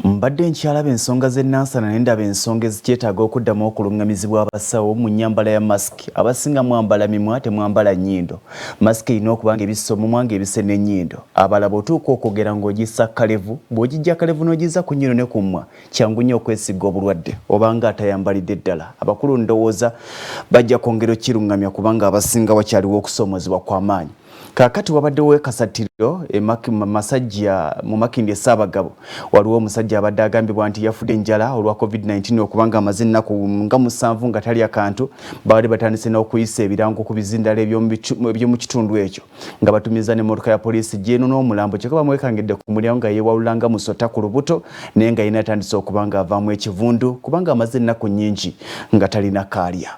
Mbadde nkyalaba ensonga z'ennansana ne ndaba ensonga ezikyetaaga okuddamu okulungamizibwa abasawo mu nnyambala ya masiki. Abasinga mwambala mimwa temwambala nnyindo. Masiki erina okuba ng'ebissa omumwa ng'ebisse n'ennyindo. Abalala bw'otuuka okwogera ng'ogissa kalevu, bw'ogijja kalevu n'ogizza ku nnyindo ne ku mmwa, kyangu nnyo okwesiga obulwadde oba nga atayambalidde ddala. Abakulu ndowooza bajja kwongera okkirungamya kubanga abasinga wakyaliwo okusoomozebwa kw'amaanyi. Kakati wabaddewo AKASATTIRO masajja mu Makindye Ssaabagabo waliwo omusajja abadde agambibwa nti yafudde enjala olwa COVID-19 okubanga amaze ennaku nga 7 nga talya kantu. Baali batandise n'okuyisa ebirango ku bizindala eby'omu kitundu ekyo nga batumiza n'emmotoka ya poliisi gy'eno n'omulambo kyokka bamwekangidde ku mulyango nga yeewalulanga musota ku lubuto naye nga yina atandise okuba nga avaamu ekivundu kubanga amaze ennaku nnyingi nga talina kaalya.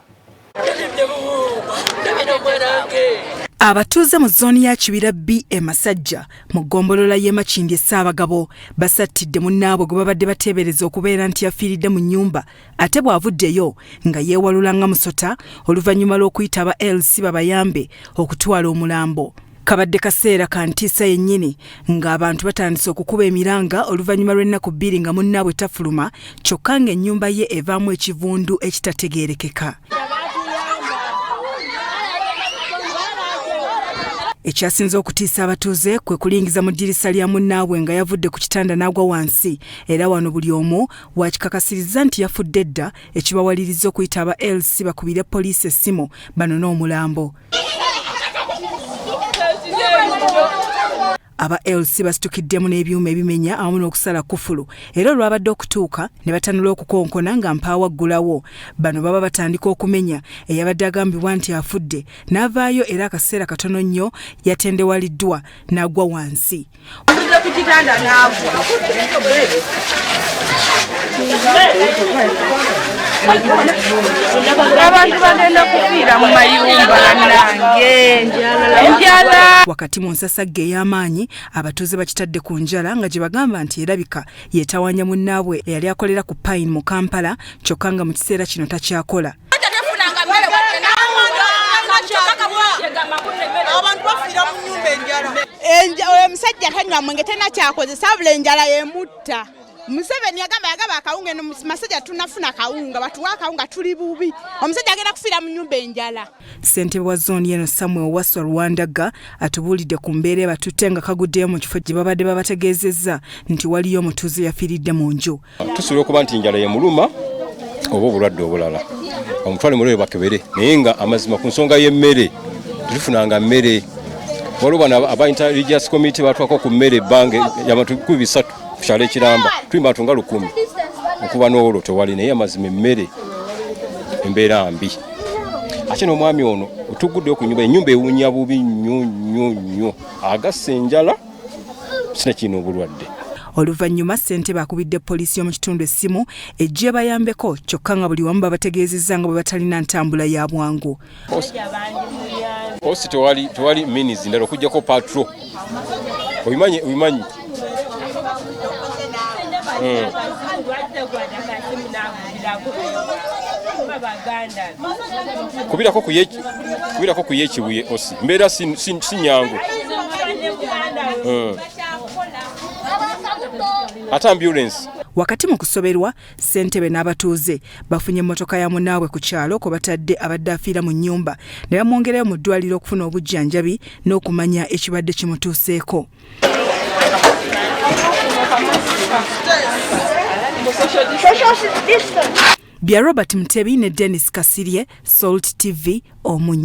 Abatuuze mu zooni ya Kibira B Masajja mu ggombolola y'e Makindye Ssaabagabo basattidde munnaabwe gwe babadde bateebereza okubeera nti yafiiridde mu nnyumba ate bw'avuddeyo nga yeewalula nga musota oluvannyuma lw'okuyita aba LC babayambe okutwala omulambo. Kabadde kaseera ka ntiisa yennyini ng'abantu batandise okukuba emiranga oluvannyuma lw'ennaku 2 nga munnaabwe tafuluma kyokka ng'ennyumba ye evaamu ekivundu ekitategeerekeka. Ekyasinze okutiisa abatuuze kwe kulingiza mu ddirisa lya munnaabwe nga yavudde ku kitanda n'agwa wansi era wano buli omu wakikakasiriza nti yafudde dda ekibawaliriza okuyita aba LC bakubire poliisi essimu banone omulambo. Aba LC basitukiddemu n'ebyuma ebimenya awamu n'okusala kufulu era olwabadde okutuuka ne batanula okukonkona nga mpaawa ggulawo. Bano baba batandika okumenya eyabadde agambibwa nti afudde n'avaayo era akaseera katono nnyo yatendewaliddwa n'agwa wansi. Abantu bagenda kufiira mu mayumba nange enjala. Wakati mu nsasagge ey'amaanyi abatuuze bakitadde ku njala nga gye bagamba nti erabika yeetawanya munnaabwe eyali akolera ku Pine mu Kampala kyokka nga mu kiseera kino takyakola. Abantu bafiira mu nnyumba enjala. Omusajja tanywa mwenge tena kyakozesa abula enjala yemutta. Museveni yagamba akawunga eno masajja tunafuna kawunga batuwa akawunga tuli bubi. Omusajja agenda kufiira mu nnyumba enjala. Ssentebe wa zooni eno Samuel Waswa Rwandaga atubuulidde ku mbeera batutte nga kaguddeyo mu kifo gye babadde babategeezezza nti waliyo omutuuze yafiiridde mu nju. Tusobola okuba nti enjala ye muluma oba obulwadde obulala. Omutwale mulebe bakebere naye nga amazima ku nsonga y'emmere tulifunanga mmere. Waliwo bano aba Inter-Religious Committee batwako ku mmere ebbanga y'abantu 300 kukyalo ekiramba tuyimba abantu nga 10 okuba n'olwo tewali naye amazima emmere embeera mbi. Ate n'omwami ono otuguddeyo ku nnyumba ennyumba ewunya bubi nnyo agassa enjala sina kino obulwadde. Oluvannyuma ssentebe akubidde poliisi y'omu kitundu essimu ejje bayambeko kyokka nga buli wamu babategeezezza nga bwe batalina ntambula ya bwangu. Posi tewali minis ndala okujjako patro. Obimanyi kubirako ku yekibuye osi mbeera si nyangu. Ate ambulance. Wakati mu kusoberwa ssentebe n'abatuuze bafunye emmotoka ya munnaabwe ku kyalo ko batadde abadde afiira mu nnyumba ne bamwongerayo mu ddwaliro okufuna obujjanjabi n'okumanya ekibadde kimutuuseeko. Bya Robert Mutebi ne Dennis Kasirye, Salt TV, Omunyi.